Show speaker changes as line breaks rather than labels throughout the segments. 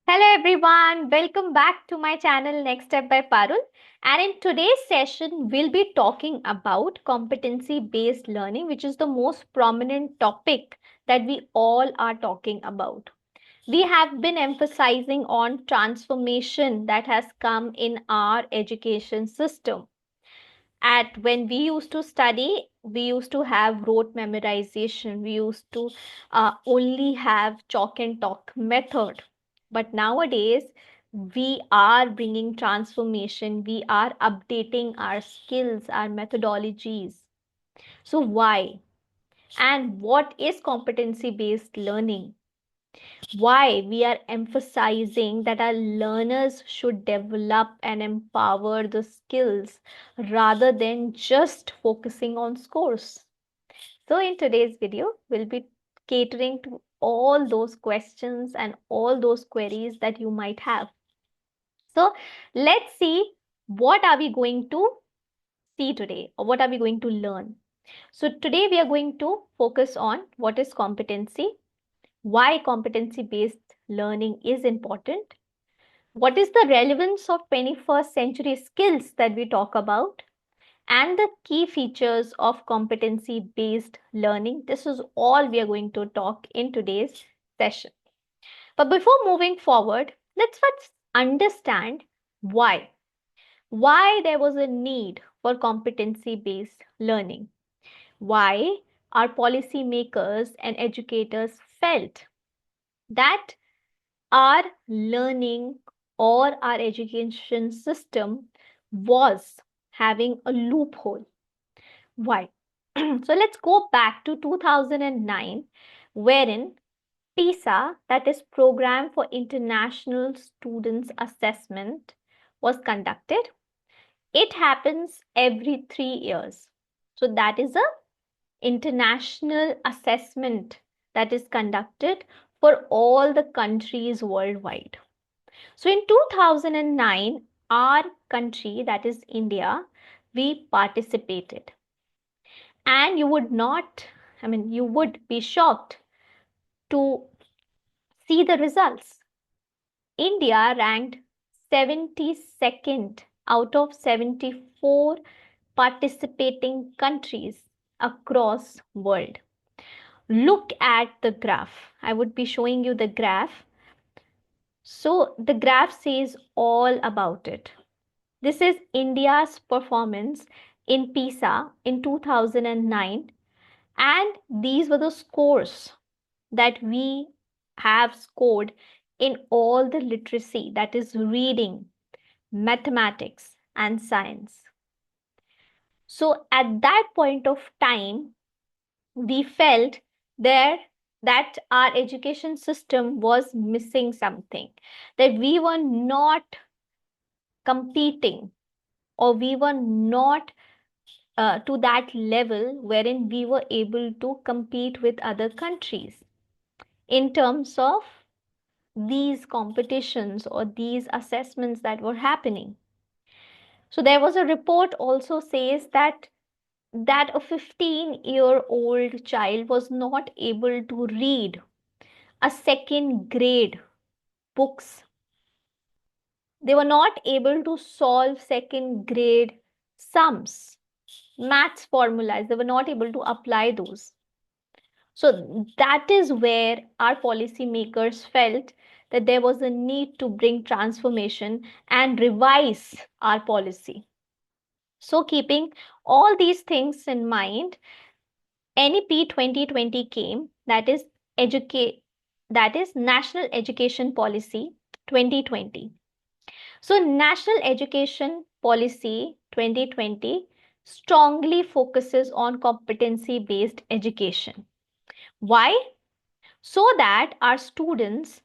Hello everyone, welcome back to my channel Next Step by Parul. And in today's session, we'll be talking about competency based learning, which is the most prominent topic that we all are talking about. We have been emphasizing on transformation that has come in our education system. At when we used to study, we used to have rote memorization, we used to only have chalk and talk method, but nowadays we are bringing transformation, we are updating our skills, our methodologies. So why, and what is competency based learning? Why we are emphasizing that our learners should develop and empower the skills rather than just focusing on scores. So in today's video, we'll be catering to all those questions and all those queries that you might have. So let's see, what are we going to see today, or what are we going to learn. So today we are going to focus on what is competency, why competency based learning is important, what is the relevance of 21st century skills that we talk about, and the key features of competency based learning. This is all we are going to talk in today's session. But before moving forward, let's first understand why. Why there was a need for competency based learning. Why our policymakers and educators felt that our learning or our education system was having a loophole. Why? So let's go back to 2009, wherein PISA, that is Program for International Students Assessment, was conducted. It happens every 3 years. So that is a international assessment that is conducted for all the countries worldwide. So in 2009, our country, that is India, we participated. And you would not, you would be shocked to see the results. India ranked 72nd out of 74 participating countries across world. Look at the graph. I would be showing you the graph. So the graph says all about it. This is India's performance in PISA in 2009, and these were the scores that we have scored in all the literacy, that is reading, mathematics, and science. So at that point of time, we felt there that our education system was missing something, that we were not competing, or we were not to that level wherein we were able to compete with other countries in terms of these competitions or these assessments that were happening. So there was a report also says that a 15-year-old child was not able to read a second grade books. They were not able to solve second grade sums, maths formulas. They were not able to apply those. So that is where our policymakers felt that there was a need to bring transformation and revise our policy. So keeping all these things in mind, NEP 2020 came, that is National Education Policy 2020. So National Education Policy 2020 strongly focuses on competency based education. Why? So that our students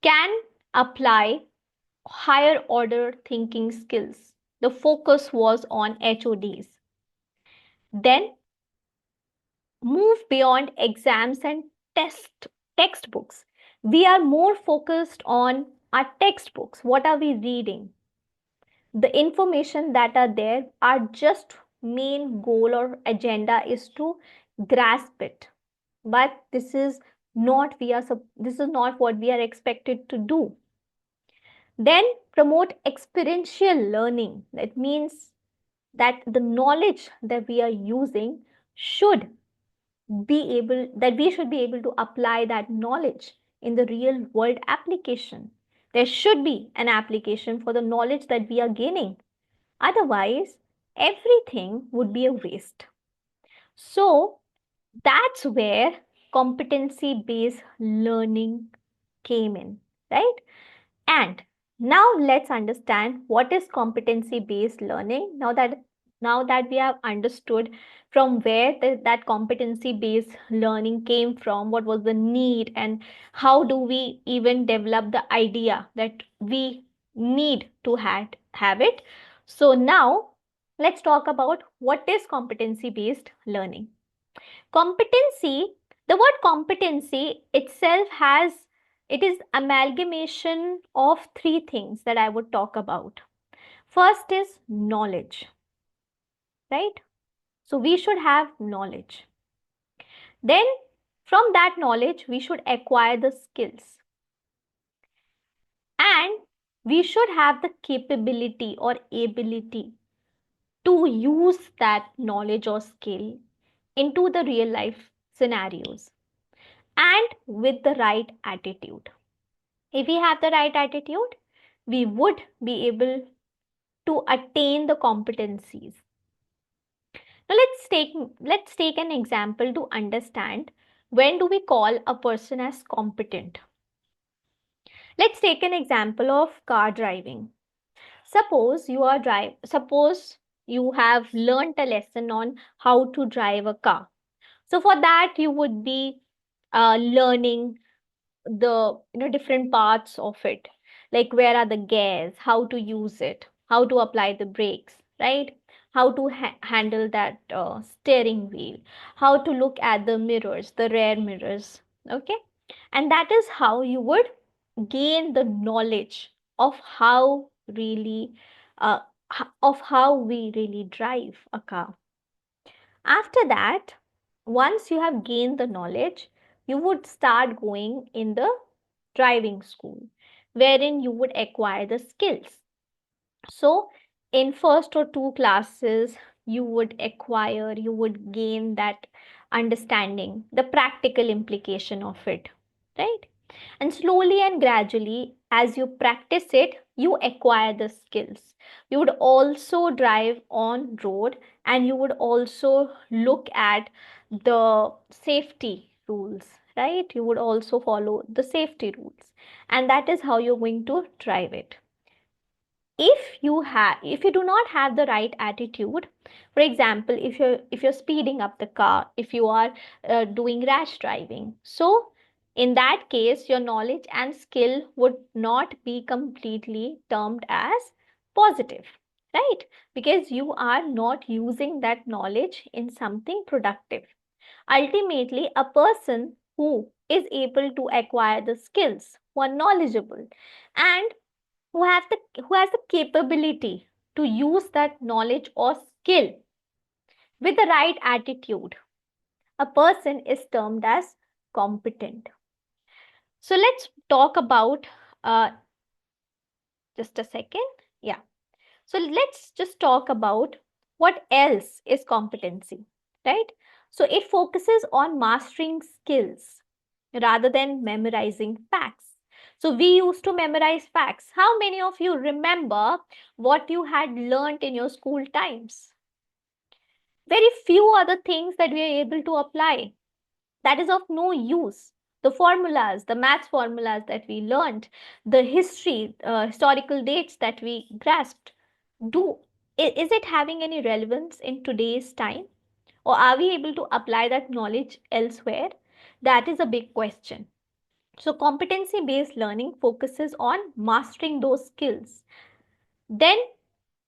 can apply higher order thinking skills. The focus was on HODs. Then move beyond exams and textbooks. We are more focused on our textbooks. What are we reading? The information that are there, our just main goal or agenda is to grasp it. But this is not what we are expected to do. Then promote experiential learning. That means that the knowledge that we are using should we should be able to apply that knowledge in the real world application. There should be an application for the knowledge that we are gaining. Otherwise, everything would be a waste. So, that's where competency based learning came in, right? And now let's understand what is competency based learning. Now that we have understood from where that competency based learning came from, what was the need, and how do we even develop the idea that we need to have it. So now let's talk about what is competency based learning. Competency, the word competency itself has, it is amalgamation of three things that I would talk about. First is knowledge, right? So we should have knowledge. Then from that knowledge, we should acquire the skills. And we should have the capability or ability to use that knowledge or skill into the real life scenarios and with the right attitude. If we have the right attitude, we would be able to attain the competencies. Now let's take an example to understand when do we call a person as competent. Let's take an example of car driving. Suppose you have learned a lesson on how to drive a car. So for that you would be learning the different parts of it, like where are the gears, how to use it, how to apply the brakes, right? How to handle that steering wheel, how to look at the mirrors, the rear mirrors. Okay, and that is how you would gain the knowledge of how really uh, of how we really drive a car. After that, once you have gained the knowledge, you would start going in the driving school, wherein you would acquire the skills. So, in first or two classes, you would gain that understanding, the practical implication of it, right? And slowly and gradually, as you practice it, you acquire the skills. You would also drive on road, and you would also look at the safety rules, right? You would also follow the safety rules, and that is how you're going to drive it. If you do not have the right attitude, for example, if you're speeding up the car, if you are doing rash driving, so in that case your knowledge and skill would not be completely termed as positive, right? Because you are not using that knowledge in something productive. Ultimately, a person who is able to acquire the skills, who are knowledgeable, and who has the capability to use that knowledge or skill with the right attitude, a person is termed as competent. So let's talk about uh, just a second. Yeah. So let's just talk about what else is competency, right? So it focuses on mastering skills rather than memorizing facts. So we used to memorize facts. How many of you remember what you had learnt in your school times? Very few other things that we are able to apply. That is of no use. The formulas, the maths formulas that we learned, the historical dates that we grasped, do is it having any relevance in today's time, or are we able to apply that knowledge elsewhere? That is a big question. So competency based learning focuses on mastering those skills. Then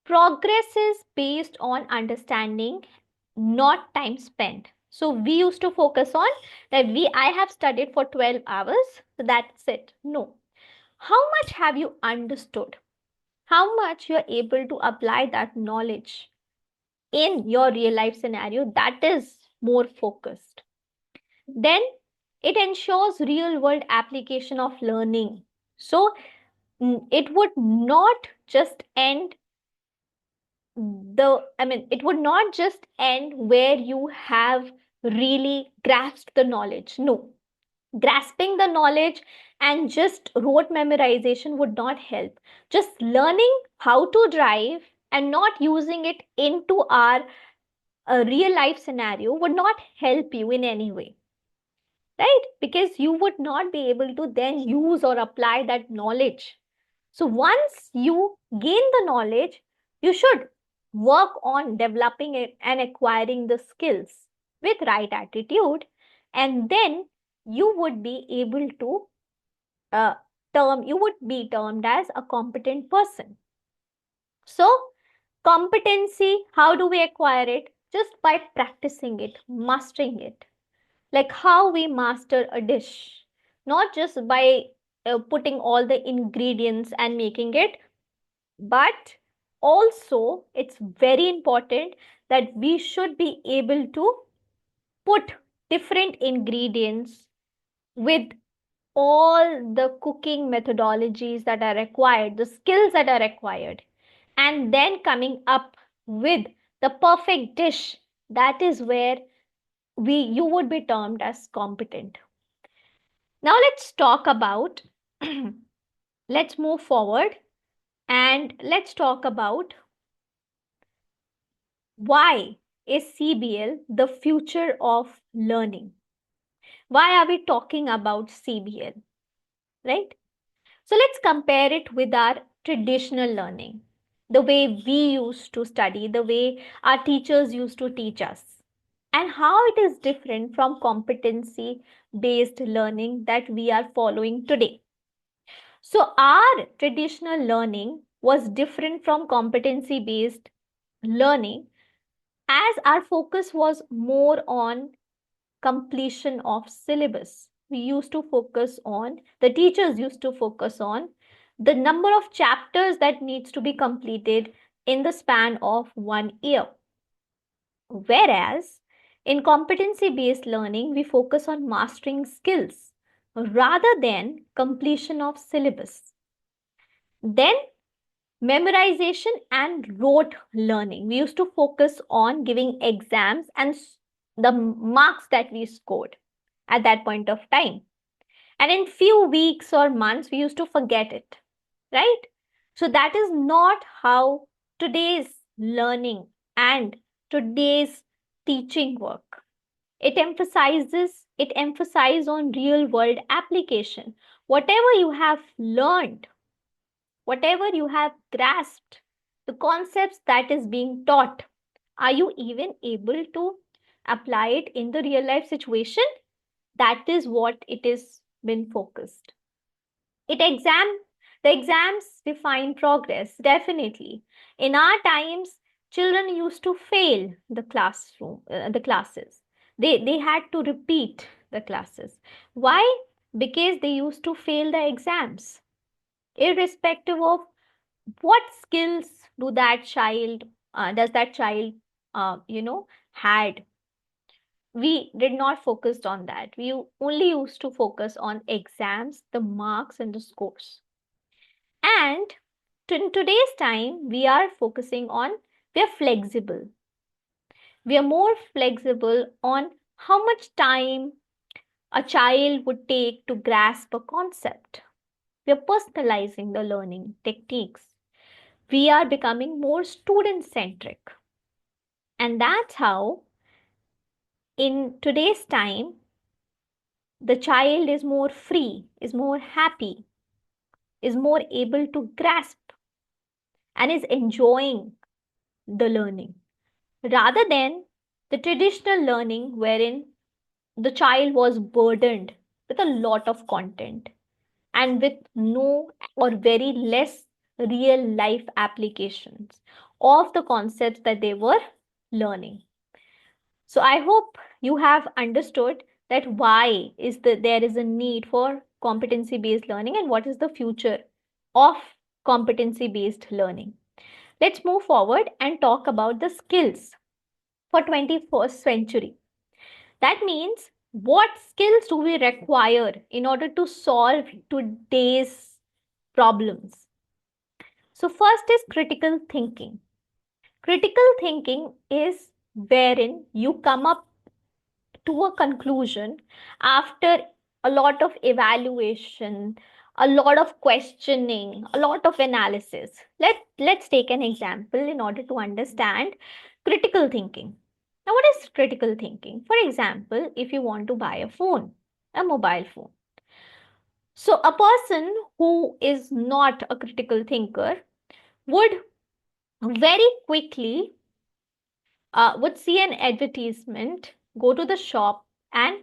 progress is based on understanding, not time spent. So we used to focus on that I have studied for 12 hours, so that's it. No, how much have you understood, how much you are able to apply that knowledge in your real life scenario, that is more focused. Then it ensures real world application of learning. So it would not just end it would not just end where you have really grasped the knowledge. No, grasping the knowledge and just rote memorization would not help. Just learning how to drive and not using it into our real life scenario would not help you in any way, right? Because you would not be able to then use or apply that knowledge. So once you gain the knowledge, you should work on developing it and acquiring the skills with right attitude, and then you would be able to uh, you would be termed as a competent person. So competency, how do we acquire it? Just by practicing it, mastering it, like how we master a dish, not just by putting all the ingredients and making it, but also it's very important that we should be able to put different ingredients with all the cooking methodologies that are required, the skills that are required, and then coming up with the perfect dish. That is where you would be termed as competent. Now let's talk about let's move forward and let's talk about why is CBL the future of learning? Why are we talking about CBL, right? So let's compare it with our traditional learning, the way we used to study, the way our teachers used to teach us, and how it is different from competency based learning that we are following today. So, our traditional learning was different from competency based learning, as our focus was more on completion of syllabus. We used to focus on, the teachers used to focus on the number of chapters that needs to be completed in the span of 1 year. Whereas in competency based learning, we focus on mastering skills rather than completion of syllabus. Then memorization and rote learning. We used to focus on giving exams and the marks that we scored at that point of time. And in few weeks or months, we used to forget it, right? So that is not how today's learning and today's teaching work. It emphasizes on real world application. Whatever you have learned, whatever you have grasped, the concepts that is being taught, are you even able to apply it in the real life situation? That is what it is been focused. It exam the exams define progress, definitely. In our times, children used to fail the classes. They had to repeat the classes. Why? Because they used to fail the exams, irrespective of what skills does that child had. We did not focus on that. We only used to focus on exams, the marks and the scores. And in today's time, we are flexible. We are more flexible on how much time a child would take to grasp a concept. We are personalizing the learning techniques. We are becoming more student centric. And that's how, in today's time, the child is more free, is more happy, is more able to grasp, and is enjoying the learning rather than the traditional learning wherein the child was burdened with a lot of content and with no or very less real life applications of the concepts that they were learning. So I hope you have understood that why there is a need for competency based learning and what is the future of competency based learning. Let's move forward and talk about the skills for 21st century. That means, what skills do we require in order to solve today's problems. So, first is critical thinking. Critical thinking is wherein you come up to a conclusion after a lot of evaluation, a lot of questioning, a lot of analysis. Let's take an example in order to understand critical thinking. Now, what is critical thinking? For example, if you want to buy a phone, a mobile phone. So, a person who is not a critical thinker would very quickly would see an advertisement, go to the shop and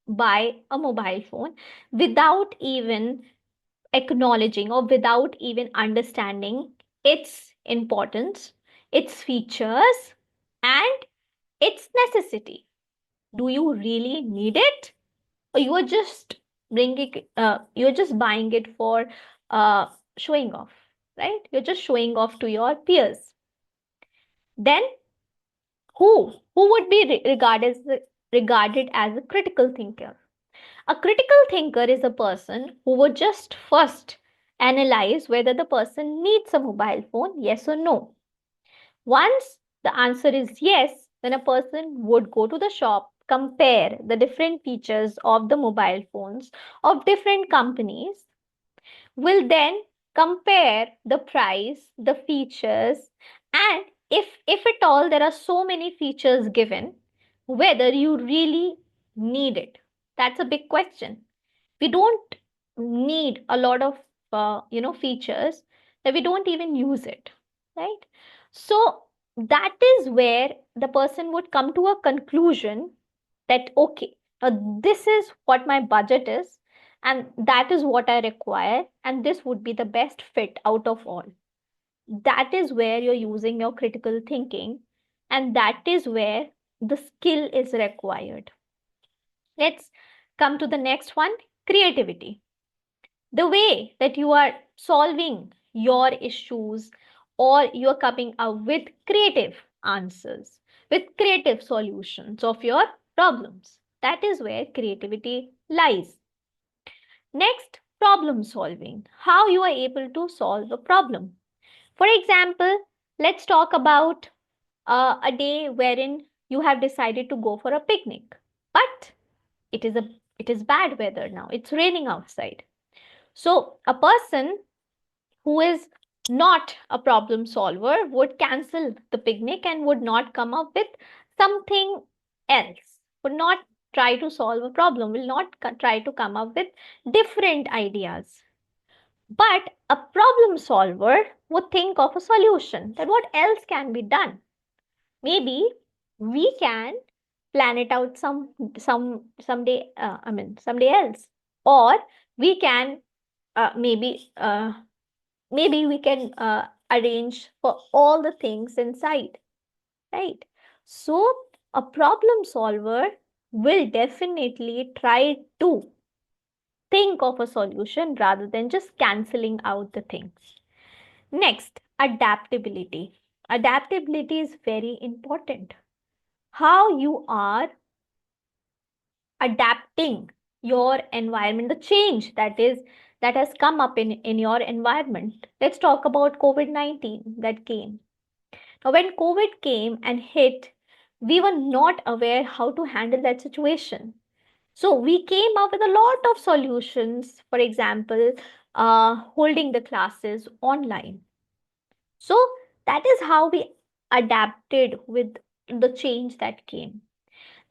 buy a mobile phone without even acknowledging or without even understanding its importance, its features, and its necessity. Do you really need it? Or you are just you're just buying it for uh, showing off, right? You're just showing off to your peers. Then who would be regarded as a critical thinker? A critical thinker is a person who would just first analyze whether the person needs a mobile phone, yes or no. Once the answer is yes, then a person would go to the shop, compare the different features of the mobile phones of different companies, will then compare the price, the features, and if at all there are so many features given, whether you really need it. That's a big question. We don't need a lot of features that we don't even use it, right? So that is where the person would come to a conclusion that okay, this is what my budget is, and that is what I require, and this would be the best fit out of all. That is where you're using your critical thinking, and that is where the skill is required. Let's come to the next one, creativity. The way that you are solving your issues, or you're coming up with creative answers, with creative solutions of your problems. That is where creativity lies. Next, problem solving. How you are able to solve a problem. For example, let's talk about a day wherein you have decided to go for a picnic, but it is a it is bad weather now. It's raining outside. So a person who is not a problem solver would cancel the picnic and would not come up with something else, would not try to solve a problem, will not try to come up with different ideas. But a problem solver would think of a solution, that what else can be done. Maybe we can plan it out someday, someday else, or we can maybe we can arrange for all the things inside, right? So a problem solver will definitely try to think of a solution rather than just canceling out the things. Next, adaptability. Adaptability is very important. How you are adapting your environment, the change that has come up in your environment. Let's talk about COVID-19 that came. Now, when COVID came and hit, we were not aware how to handle that situation. So we came up with a lot of solutions. For example, holding the classes online. So that is how we adapted with the change that came.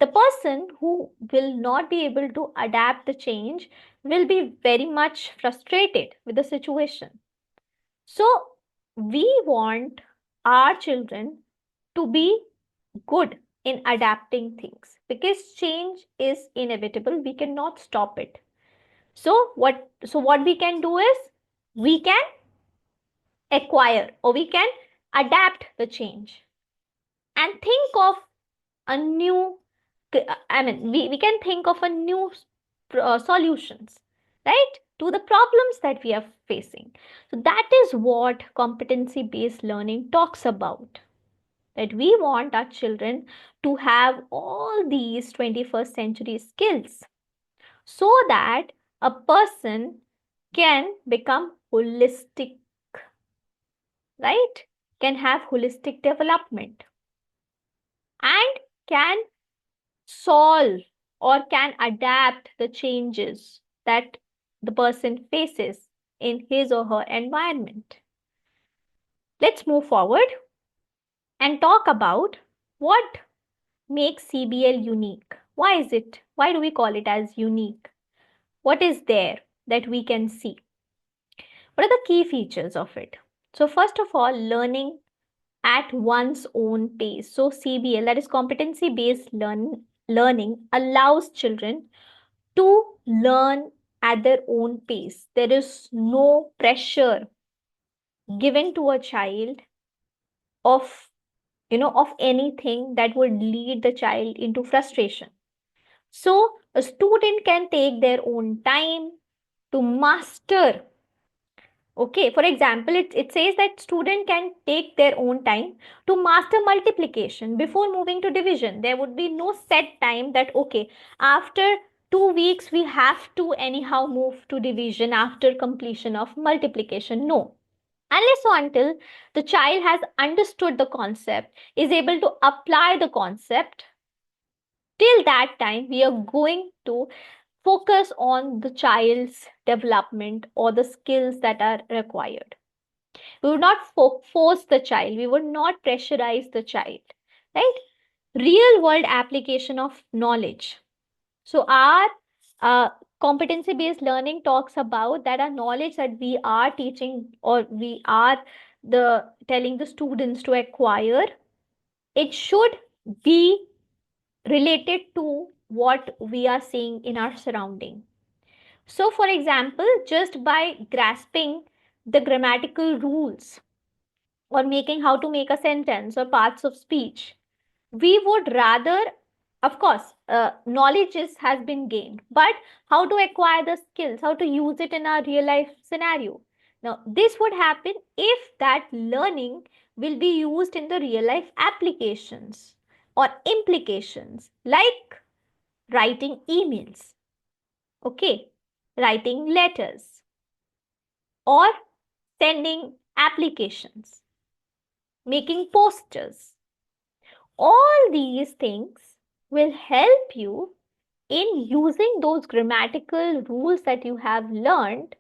The person who will not be able to adapt the change will be very much frustrated with the situation. So we want our children to be good in adapting things, because change is inevitable. We cannot stop it. So what we can do is we can acquire, or we can adapt the change and think of a new, we can think of a new solutions, right, to the problems that we are facing. So that is what competency based learning talks about, that we want our children to have all these 21st century skills, so that a person can become holistic, right? Can have holistic development and can solve or can adapt the changes that the person faces in his or her environment. Let's move forward and talk about what makes CBL unique. Why is it? Why do we call it as unique? What is there that we can see? What are the key features of it? So, first of all, learning at one's own pace. So, CBL, that is competency based learning, allows children to learn at their own pace. There is no pressure given to a child of of anything that would lead the child into frustration. So a student can take their own time to master. Okay, for example, it says that student can take their own time to master multiplication before moving to division. There would be no set time that, okay, after 2 weeks we have to anyhow move to division after completion of multiplication. No. Unless or until the child has understood the concept, is able to apply the concept, till that time we are going to focus on the child's development or the skills that are required. We would not force the child, we would not pressurize the child, right? Real world application of knowledge. So, our uh, competency based learning talks about that our knowledge that we are teaching or we are telling the students to acquire, it should be related to what we are seeing in our surrounding. So, for example, just by grasping the grammatical rules or making how to make a sentence or parts of speech, we would rather, of course, has been gained, but how to acquire the skills, how to use it in our real life scenario. Now, this would happen if that learning will be used in the real life applications or implications, like writing emails, okay, writing letters, or sending applications, making posters. All these things will help you in using those grammatical rules that you have learned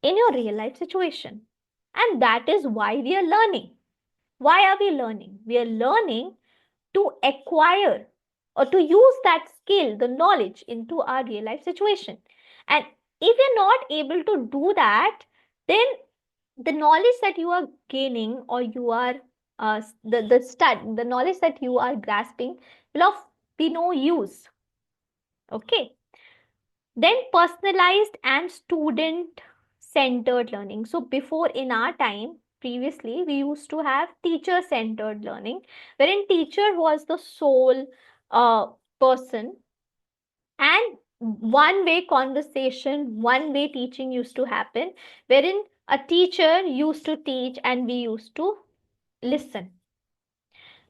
in your real life situation. And that is why we are learning. Why are we learning? We are learning to acquire or to use that skill, the knowledge into our real life situation. And if you're not able to do that, then the knowledge that you are gaining or you are the knowledge that you are grasping will of be no use. Okay. Then personalized and student centered learning. So before, in our time, previously we used to have teacher centered learning, wherein teacher was the sole uh, person, and one way conversation, one way teaching used to happen, wherein a teacher used to teach and we used to listen.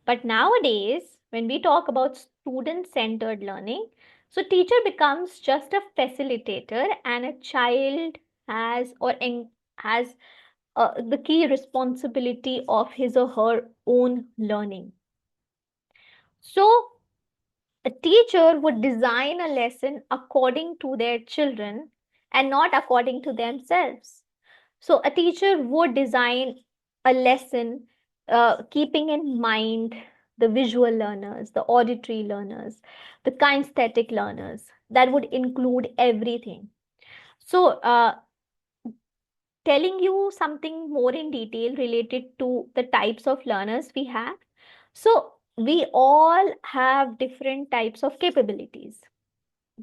But nowadays, when we talk about student centered learning, so teacher becomes just a facilitator and a child has has the key responsibility of his or her own learning. So a teacher would design a lesson according to their children and not according to themselves. So a teacher would design a lesson keeping in mind the visual learners, the auditory learners, the kinesthetic learners. That would include everything. So, telling you something more in detail related to the types of learners we have. So, we all have different types of capabilities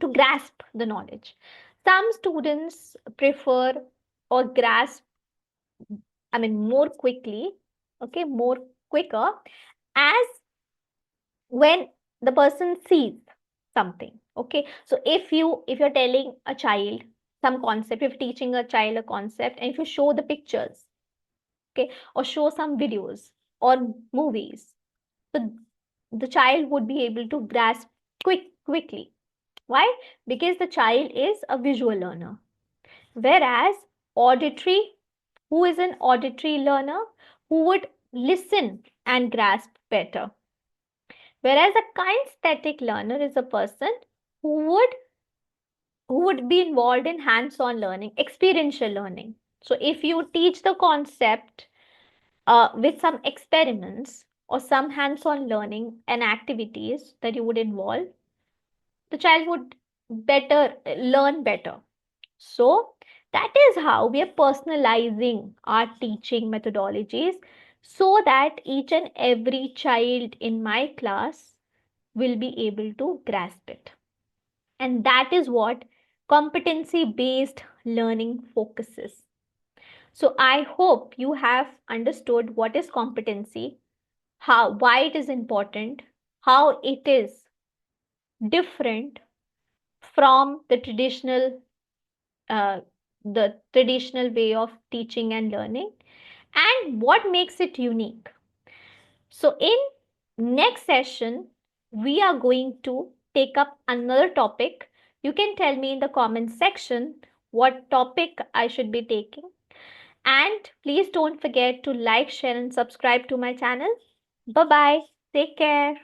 to grasp the knowledge. Some students prefer or grasp, I mean, more quickly, okay, more quicker, as when the person sees something. Okay, so if you're telling a child some concept, if you're teaching a child a concept, and if you show the pictures, okay, or show some videos or movies, so the child would be able to grasp quickly. Why? Because the child is a visual learner. Whereas Auditory, who is an auditory learner who would listen and grasp better. Whereas a kinesthetic learner is a person who would be involved in hands-on learning, experiential learning. So if you teach the concept with some experiments or some hands-on learning and activities that you would involve, the child would better learn better. So that is how we are personalizing our teaching methodologies so that each and every child in my class will be able to grasp it. And that is what competency based learning focuses. So I hope you have understood what is competency, how, why it is important, how it is different from uh, the traditional way of teaching and learning, and what makes it unique. So in next session we are going to take up another topic. You can tell me in the comment section what topic I should be taking, and please don't forget to like, share and subscribe to my channel. Bye bye, take care.